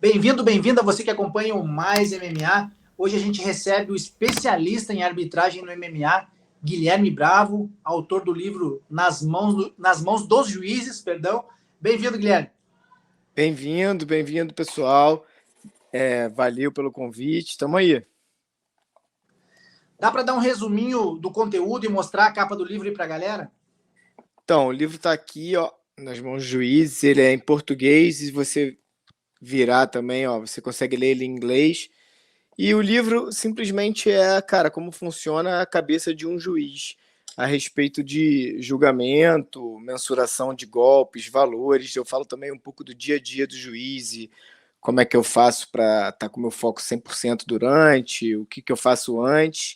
Bem-vindo, bem-vinda você que acompanha o Mais MMA. Hoje a gente recebe o especialista em arbitragem no MMA, Guilherme Bravo, autor do livro Nas Mãos dos Juízes, perdão. Bem-vindo, Guilherme. Bem-vindo, pessoal. Valeu pelo convite, tamo aí. Dá para dar um resuminho do conteúdo e mostrar a capa do livro aí para a galera? Então, o livro tá aqui, ó, nas mãos dos juízes, ele é em português, e você virar também, ó, você consegue ler ele em inglês. E o livro simplesmente é, cara, como funciona a cabeça de um juiz a respeito de julgamento, mensuração de golpes, valores. Eu falo também um pouco do dia a dia do juiz e como é que eu faço para estar com o meu foco 100% durante, o que eu faço antes.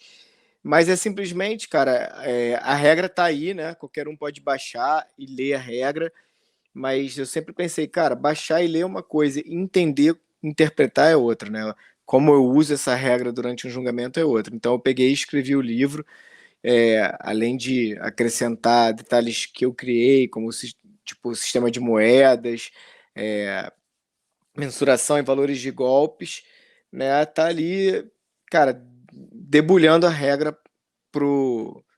Mas é simplesmente, cara, a regra tá aí, né? Qualquer um pode baixar e ler a regra, mas eu sempre pensei, cara, baixar e ler é uma coisa, entender, interpretar é outra, né? Como eu uso essa regra durante um julgamento é outra. Então eu peguei e escrevi o livro, além de acrescentar detalhes que eu criei, como tipo o sistema de moedas, mensuração e valores de golpes, né? Tá ali, cara, debulhando a regra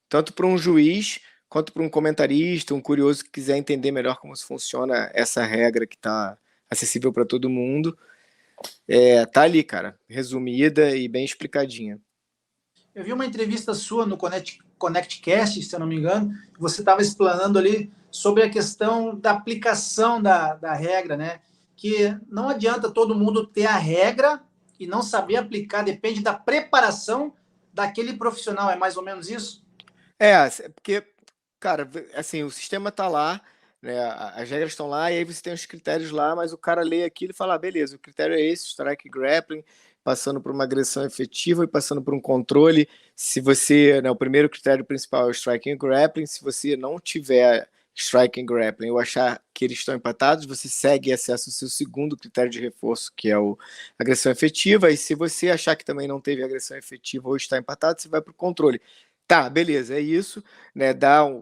tanto para um juiz quanto para um comentarista, um curioso que quiser entender melhor como funciona essa regra que está acessível para todo mundo. Tá ali, cara, resumida e bem explicadinha. Eu vi uma entrevista sua no ConnectCast, se eu não me engano, você estava explanando ali sobre a questão da aplicação da regra, né? Que não adianta todo mundo ter a regra e não saber aplicar, depende da preparação daquele profissional, é mais ou menos isso? Porque, cara, assim, o sistema tá lá, né? As regras estão lá, e aí você tem os critérios lá, mas o cara lê aquilo e fala, beleza, o critério é esse, strike grappling, passando por uma agressão efetiva e passando por um controle. Se você, né, o primeiro critério principal é o striking and grappling, se você não tiver striking and grappling ou achar que eles estão empatados, você segue e acessa o seu segundo critério de reforço, que é o agressão efetiva, e se você achar que também não teve agressão efetiva ou está empatado, você vai para o controle. Tá, beleza, é isso, né?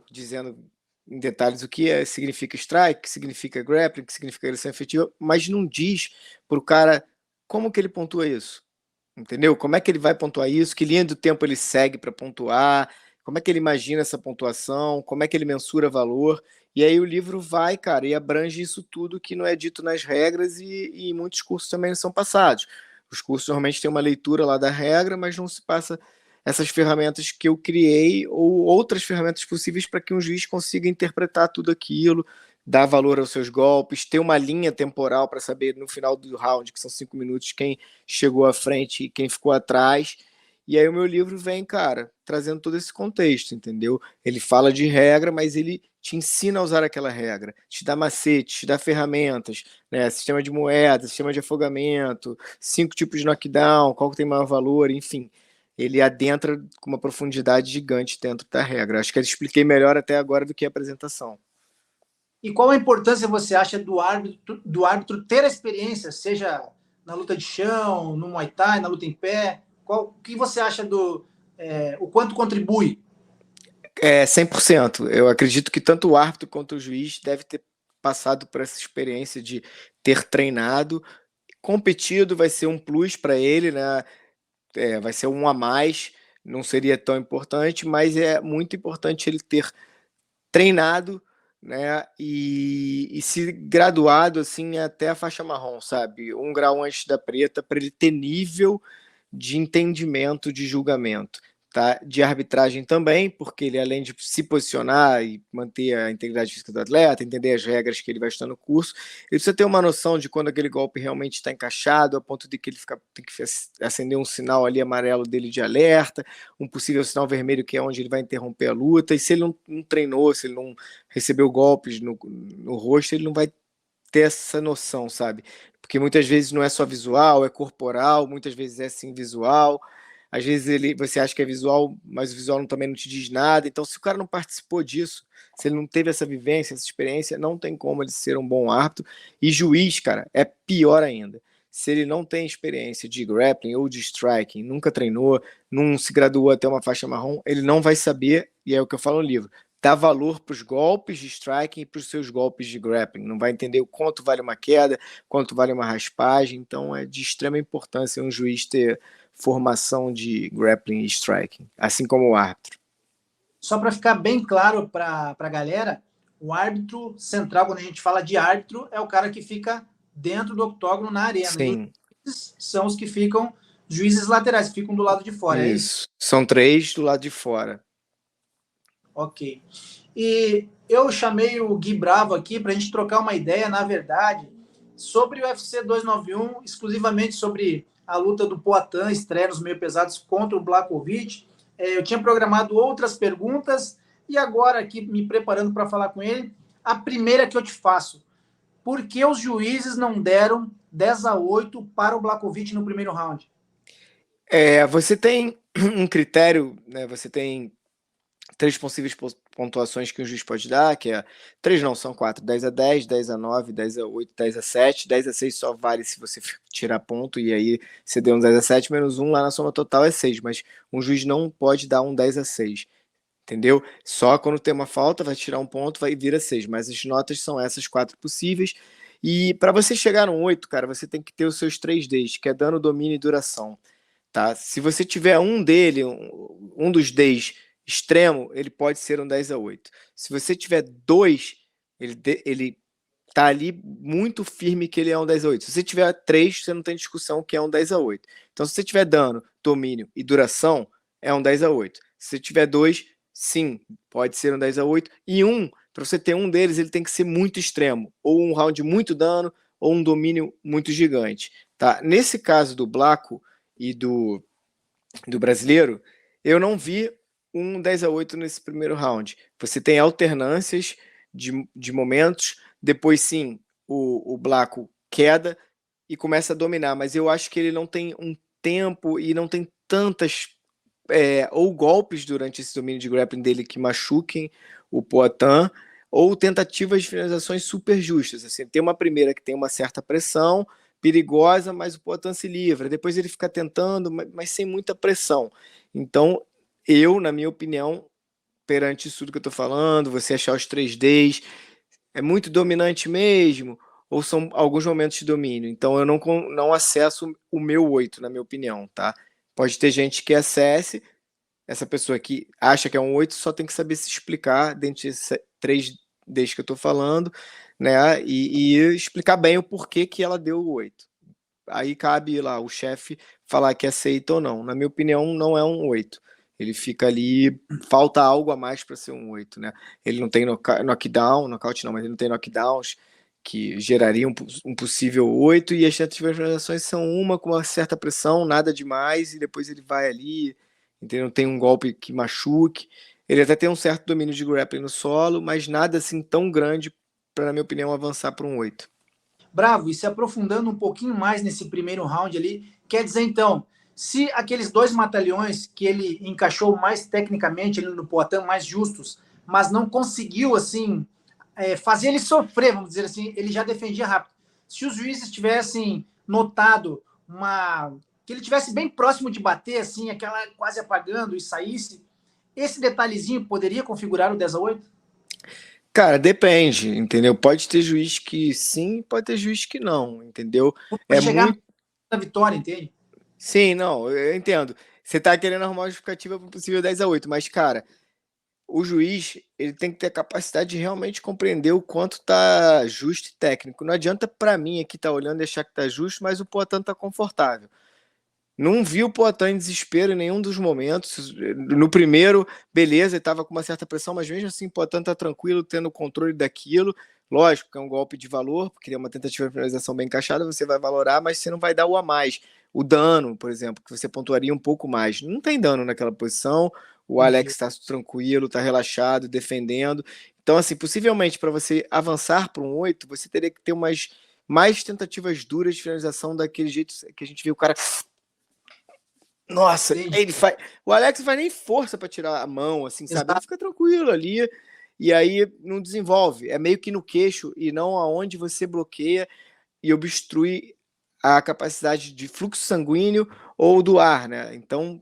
Dizendo em detalhes o que significa strike, o que significa grappling, o que significa agressão efetiva, mas não diz pro cara como que ele pontua isso, entendeu? Como é que ele vai pontuar isso, que linha do tempo ele segue para pontuar, como é que ele imagina essa pontuação, como é que ele mensura valor, e aí o livro vai, cara, e abrange isso tudo que não é dito nas regras e muitos cursos também não são passados. Os cursos normalmente têm uma leitura lá da regra, mas não se passa essas ferramentas que eu criei ou outras ferramentas possíveis para que um juiz consiga interpretar tudo aquilo, dar valor aos seus golpes, ter uma linha temporal para saber no final do round, que são 5 minutos, quem chegou à frente e quem ficou atrás. E aí o meu livro vem, cara, trazendo todo esse contexto, entendeu? Ele fala de regra, mas ele te ensina a usar aquela regra, te dá macetes, te dá ferramentas, né? Sistema de moeda, sistema de afogamento, 5 tipos de knockdown, qual que tem maior valor, enfim. Ele adentra com uma profundidade gigante dentro da regra. Acho que eu expliquei melhor até agora do que a apresentação. E qual a importância você acha do árbitro ter a experiência, seja na luta de chão, no Muay Thai, na luta em pé? O que você acha o quanto contribui? 100%. Eu acredito que tanto o árbitro quanto o juiz deve ter passado por essa experiência de ter treinado, competido, vai ser um plus para ele, né? Vai ser um a mais, não seria tão importante, mas é muito importante ele ter treinado, né, e se graduado assim até a faixa marrom, sabe? Um grau antes da preta, para ele ter nível de entendimento de julgamento, tá? De arbitragem também, porque ele, além de se posicionar e manter a integridade física do atleta, entender as regras que ele vai estar no curso, ele precisa ter uma noção de quando aquele golpe realmente está encaixado, a ponto de que ele tem que acender um sinal ali amarelo dele de alerta, um possível sinal vermelho que é onde ele vai interromper a luta, e se ele não treinou, se ele não recebeu golpes no rosto, ele não vai ter essa noção, sabe? Porque muitas vezes não é só visual, é corporal, muitas vezes é sim visual. Às vezes você acha que é visual, mas o visual também não te diz nada. Então, se o cara não participou disso, se ele não teve essa vivência, essa experiência, não tem como ele ser um bom árbitro. E juiz, cara, é pior ainda. Se ele não tem experiência de grappling ou de striking, nunca treinou, não se graduou até uma faixa marrom, ele não vai saber, e é o que eu falo no livro, dar valor para os golpes de striking e para os seus golpes de grappling. Não vai entender o quanto vale uma queda, quanto vale uma raspagem. Então é de extrema importância um juiz ter formação de grappling e striking, assim como o árbitro. Só para ficar bem claro para a galera, o árbitro central, quando a gente fala de árbitro, é o cara que fica dentro do octógono na arena. Sim. E os são os que ficam, juízes laterais, que ficam do lado de fora. Isso. É isso? São 3 do lado de fora. Ok. E eu chamei o Gui Bravo aqui para a gente trocar uma ideia, na verdade, sobre o UFC 291, exclusivamente sobre a luta do Poatan, estreia nos meio pesados contra o Blachowicz. Eu tinha programado outras perguntas e agora aqui me preparando para falar com ele, a primeira que eu te faço. Por que os juízes não deram 10-8 para o Blachowicz no primeiro round? Você tem um critério, né? Você tem 3 possíveis pontuações que um juiz pode dar, que é 3 não, são 4, 10-10, 10-9, 10-8, 10-7, 10-6 só vale se você tirar ponto, e aí você deu um 10-7 menos 1 lá na soma total é 6, mas um juiz não pode dar um 10-6, entendeu? Só quando tem uma falta vai tirar um ponto, vai vir a 6, mas as notas são essas 4 possíveis, e para você chegar no 8, cara, você tem que ter os seus 3 Ds, que é dano, domínio e duração, tá? Se você tiver um dos Ds extremo, ele pode ser um 10-8. Se você tiver 2, ele tá ali muito firme que ele é um 10-8. Se você tiver 3, você não tem discussão que é um 10-8. Então, se você tiver dano, domínio e duração, é um 10-8. Se você tiver 2, sim, pode ser um 10-8. E para você ter um deles, ele tem que ser muito extremo. Ou um round muito dano, ou um domínio muito gigante. Tá? Nesse caso do Blaco e do brasileiro, eu não vi um 10-8 nesse primeiro round. Você tem alternâncias de momentos, depois sim, o Blaco queda e começa a dominar, mas eu acho que ele não tem um tempo e não tem tantas ou golpes durante esse domínio de grappling dele que machuquem o Poatan, ou tentativas de finalizações super justas. Assim, tem uma primeira que tem uma certa pressão, perigosa, mas o Poatan se livra. Depois ele fica tentando, mas sem muita pressão. Então, na minha opinião, perante isso tudo que eu tô falando, você achar os 3Ds, é muito dominante mesmo, ou são alguns momentos de domínio? Então eu não acesso o meu 8, na minha opinião, tá? Pode ter gente que acesse, essa pessoa que acha que é um 8 só tem que saber se explicar dentro desses 3Ds que eu tô falando, né? E explicar bem o porquê que ela deu o 8. Aí cabe lá o chefe falar que aceita ou não. Na minha opinião, não é um 8. Ele fica ali, falta algo a mais para ser um 8, né? Ele não tem knockdown, nocaute não, mas ele não tem knockdowns que geraria um possível 8, e as tentativas são uma com uma certa pressão, nada demais, e depois ele vai ali, entendeu? Tem um golpe que machuque. Ele até tem um certo domínio de grappling no solo, mas nada assim tão grande para, na minha opinião, avançar para um 8. Bravo, e se aprofundando um pouquinho mais nesse primeiro round ali, quer dizer então, se aqueles 2 batalhões que ele encaixou mais tecnicamente ali no Poatan, mais justos, mas não conseguiu assim fazer ele sofrer, vamos dizer assim, ele já defendia rápido. Se os juízes tivessem notado que ele tivesse bem próximo de bater, assim, aquela quase apagando e saísse, esse detalhezinho poderia configurar o 10-8? Cara, depende, entendeu? Pode ter juiz que sim, pode ter juiz que não, entendeu? Pode chegar na vitória, entende? Sim, não, eu entendo. Você tá querendo arrumar uma justificativa para o possível 10-8, mas, cara, o juiz, ele tem que ter a capacidade de realmente compreender o quanto tá justo e técnico. Não adianta para mim aqui tá olhando e achar que tá justo, mas o Poatan tá confortável. Não vi o Poatan em desespero em nenhum dos momentos. No primeiro, beleza, ele estava com uma certa pressão, mas mesmo assim o Poatan está tranquilo, tendo controle daquilo. Lógico que é um golpe de valor, porque é uma tentativa de finalização bem encaixada, você vai valorar, mas você não vai dar o a mais. O dano, por exemplo, que você pontuaria um pouco mais. Não tem dano naquela posição, o Alex está tranquilo, está relaxado, defendendo. Então, assim, possivelmente para você avançar para um 8, você teria que ter mais tentativas duras de finalização daquele jeito que a gente viu o cara... Nossa, ele faz. O Alex não faz nem força para tirar a mão, assim, sabe? Ele fica tranquilo ali e aí não desenvolve. É meio que no queixo e não aonde você bloqueia e obstrui a capacidade de fluxo sanguíneo ou do ar, né? Então,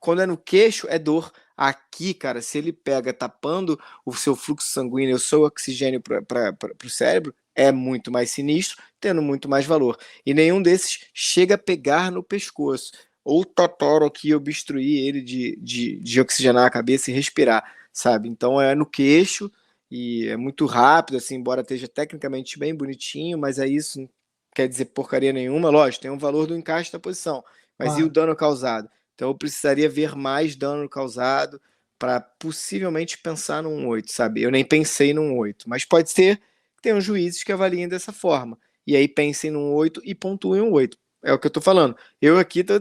quando é no queixo, é dor. Aqui, cara, se ele pega tapando o seu fluxo sanguíneo, o seu oxigênio para o cérebro, é muito mais sinistro, tendo muito mais valor. E nenhum desses chega a pegar no pescoço. Ou totoro aqui, obstruir ele de oxigenar a cabeça e respirar, sabe? Então é no queixo e é muito rápido, assim, embora esteja tecnicamente bem bonitinho, mas é isso, não quer dizer porcaria nenhuma. Lógico, tem um valor do encaixe da posição, mas e o Claro. dano causado? Então eu precisaria ver mais dano causado para possivelmente pensar num 8, sabe? Eu nem pensei num 8, mas pode ser que tenham juízes que avaliem dessa forma. E aí pensem num 8 e pontuem um 8. É o que eu tô falando. Eu aqui tô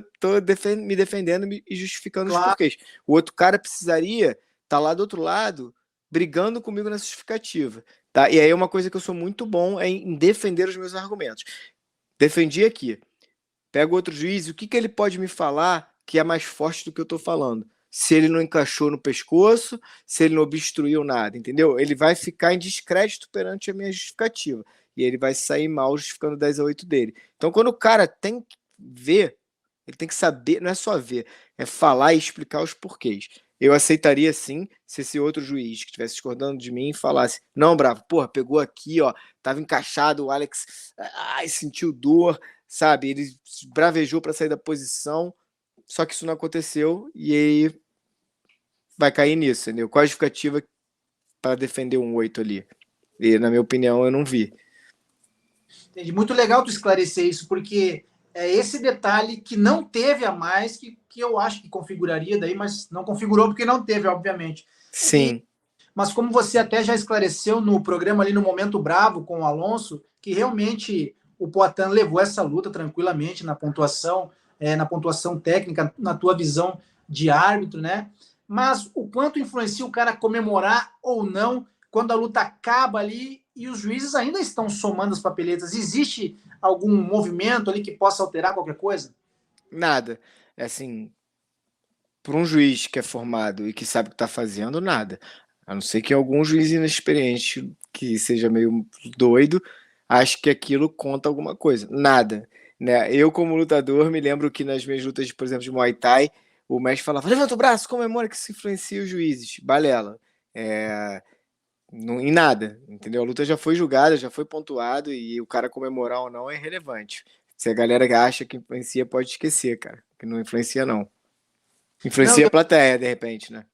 me defendendo e justificando os Claro. porquês. O outro cara precisaria estar lá do outro lado, brigando comigo nessa justificativa. Tá? E aí uma coisa que eu sou muito bom é em defender os meus argumentos. Defendi aqui. Pega outro juiz, o que ele pode me falar que é mais forte do que eu estou falando? Se ele não encaixou no pescoço, se ele não obstruiu nada, entendeu? Ele vai ficar em descrédito perante a minha justificativa. E ele vai sair mal justificando 10-8 dele. Então, quando o cara tem que ver, ele tem que saber, não é só ver, é falar e explicar os porquês. Eu aceitaria sim se esse outro juiz que estivesse discordando de mim falasse: não, Bravo, porra, pegou aqui, ó, tava encaixado, o Alex sentiu dor, sabe? Ele bravejou para sair da posição, só que isso não aconteceu e aí vai cair nisso, entendeu? Qual a justificativa para defender um 8 ali? E, na minha opinião, eu não vi. Entendi. Muito legal tu esclarecer isso, porque é esse detalhe que não teve a mais que eu acho que configuraria daí, mas não configurou porque não teve, obviamente. Sim. Mas como você até já esclareceu no programa ali no Momento Bravo com o Alonso, que realmente o Poatan levou essa luta tranquilamente na pontuação técnica, na tua visão de árbitro, né? Mas o quanto influencia o cara comemorar ou não quando a luta acaba ali e os juízes ainda estão somando as papeletas? Existe algum movimento ali que possa alterar qualquer coisa? Nada. Assim, por um juiz que é formado e que sabe o que está fazendo, nada. A não ser que algum juiz inexperiente que seja meio doido ache que aquilo conta alguma coisa. Nada. Né? Eu, como lutador, me lembro que nas minhas lutas, por exemplo, de Muay Thai, o mestre falava: levanta o braço, comemora, que isso influencia os juízes. Balela. Em nada, entendeu? A luta já foi julgada, já foi pontuado e o cara comemorar ou não é irrelevante. Se a galera acha que influencia, pode esquecer, cara. Que não influencia, não. Não, Influencia a plateia, de repente, né?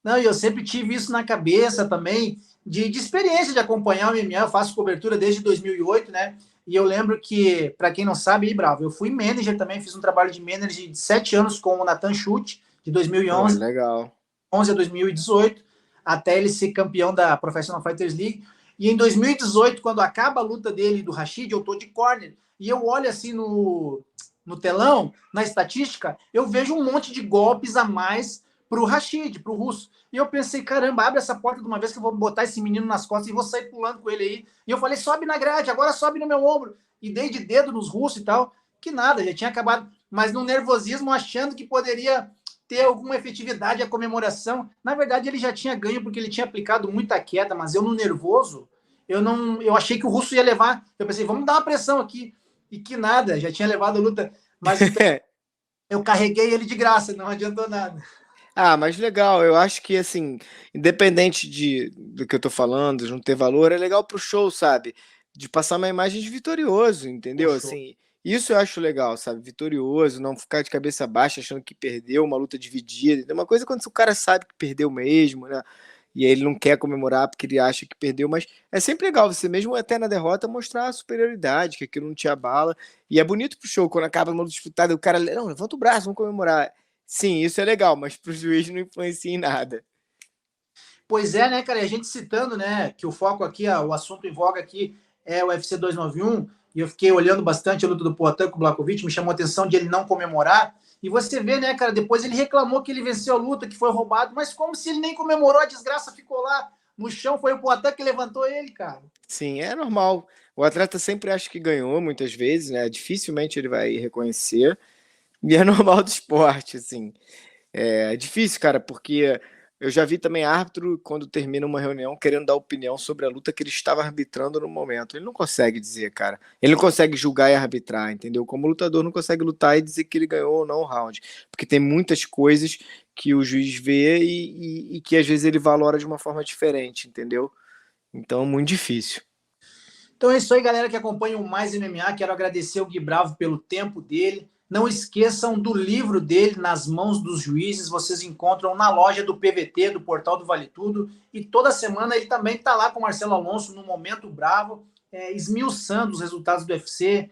Não, e eu sempre tive isso na cabeça também, de experiência de acompanhar o MMA. Eu faço cobertura desde 2008, né? E eu lembro que, para quem não sabe, aí, Bravo, eu fui manager também, fiz um trabalho de manager de 7 anos com o Nathan Schutt, de Pô, 2011 legal. 11 a 2018, até ele ser campeão da Professional Fighters League. E em 2018, quando acaba a luta dele e do Rashid, eu tô de corner. E eu olho assim no telão, na estatística, eu vejo um monte de golpes a mais pro Rashid, pro russo. E eu pensei, caramba, abre essa porta de uma vez que eu vou botar esse menino nas costas e vou sair pulando com ele aí. E eu falei, sobe na grade, agora sobe no meu ombro. E dei de dedo nos russos e tal. Que nada, já tinha acabado. Mas no nervosismo, achando que poderia ter alguma efetividade a comemoração. Na verdade, ele já tinha ganho porque ele tinha aplicado muita queda, mas eu no nervoso, eu achei que o russo ia levar. Eu pensei, vamos dar uma pressão aqui. E que nada, já tinha levado a luta, mas eu carreguei ele de graça, não adiantou nada. Ah, mas legal, eu acho que assim, independente do que eu tô falando, de não ter valor, é legal pro show, sabe? De passar uma imagem de vitorioso, entendeu? Puxou. Assim, isso eu acho legal, sabe? Vitorioso, não ficar de cabeça baixa achando que perdeu uma luta dividida. Uma coisa é quando o cara sabe que perdeu mesmo, né? E aí ele não quer comemorar porque ele acha que perdeu, mas é sempre legal você mesmo até na derrota mostrar a superioridade, que aquilo não te abala. E é bonito pro show quando acaba uma luta disputada, o cara, não, levanta o braço, vamos comemorar. Sim, isso é legal, mas para o juiz não influencia em nada. Pois é, né, cara? E a gente citando, né, que o foco aqui, o assunto em voga aqui é o UFC 291, e eu fiquei olhando bastante a luta do Poatan com o Blachowicz, me chamou a atenção de ele não comemorar. E você vê, né, cara, depois ele reclamou que ele venceu a luta, que foi roubado, mas como se ele nem comemorou, a desgraça ficou lá no chão, foi o Poatan que levantou ele, cara. Sim, é normal. O atleta sempre acha que ganhou, muitas vezes, né? Dificilmente ele vai reconhecer. E é normal do esporte, assim. É difícil, cara, porque Eu já vi também árbitro, quando termina uma reunião, querendo dar opinião sobre a luta que ele estava arbitrando no momento. Ele não consegue dizer, cara. Ele não consegue julgar e arbitrar, entendeu? Como lutador, não consegue lutar e dizer que ele ganhou ou não o round. Porque tem muitas coisas que o juiz vê e que às vezes ele valora de uma forma diferente, entendeu? Então, muito difícil. Então é isso aí, galera que acompanha o Mais MMA. Quero agradecer o Gui Bravo pelo tempo dele. Não esqueçam do livro dele, Nas Mãos dos Juízes. Vocês encontram na loja do PVT, do Portal do Vale Tudo. E toda semana ele também está lá com o Marcelo Alonso no Momento Bravo, esmiuçando os resultados do UFC,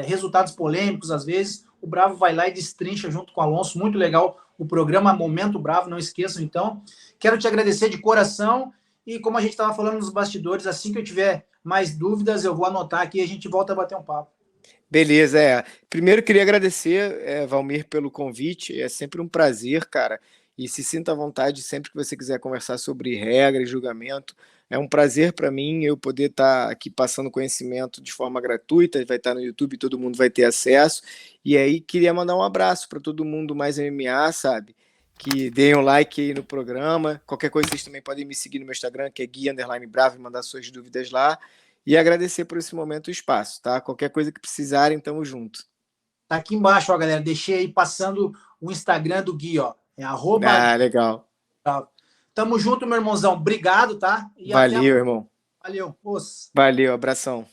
resultados polêmicos às vezes. O Bravo vai lá e destrincha junto com o Alonso. Muito legal o programa Momento Bravo, não esqueçam então. Quero te agradecer de coração. E como a gente estava falando nos bastidores, assim que eu tiver mais dúvidas, eu vou anotar aqui e a gente volta a bater um papo. Beleza, é. Primeiro queria agradecer, Valmir, pelo convite. É sempre um prazer, cara. E se sinta à vontade sempre que você quiser conversar sobre regra e julgamento. É um prazer para mim eu poder estar aqui passando conhecimento de forma gratuita. Vai estar no YouTube, todo mundo vai ter acesso. E aí queria mandar um abraço para todo mundo mais MMA, sabe? Que deem um like aí no programa. Qualquer coisa vocês também podem me seguir no meu Instagram, que é Gui_Bravo, e mandar suas dúvidas lá. E agradecer por esse momento e espaço, tá? Qualquer coisa que precisarem, tamo junto. Tá aqui embaixo, ó, galera. Deixei aí passando o Instagram do Gui, ó. É Ah, legal. Tamo junto, meu irmãozão. Obrigado, tá? E até a... Valeu, irmão. Valeu. Os. Valeu, abração.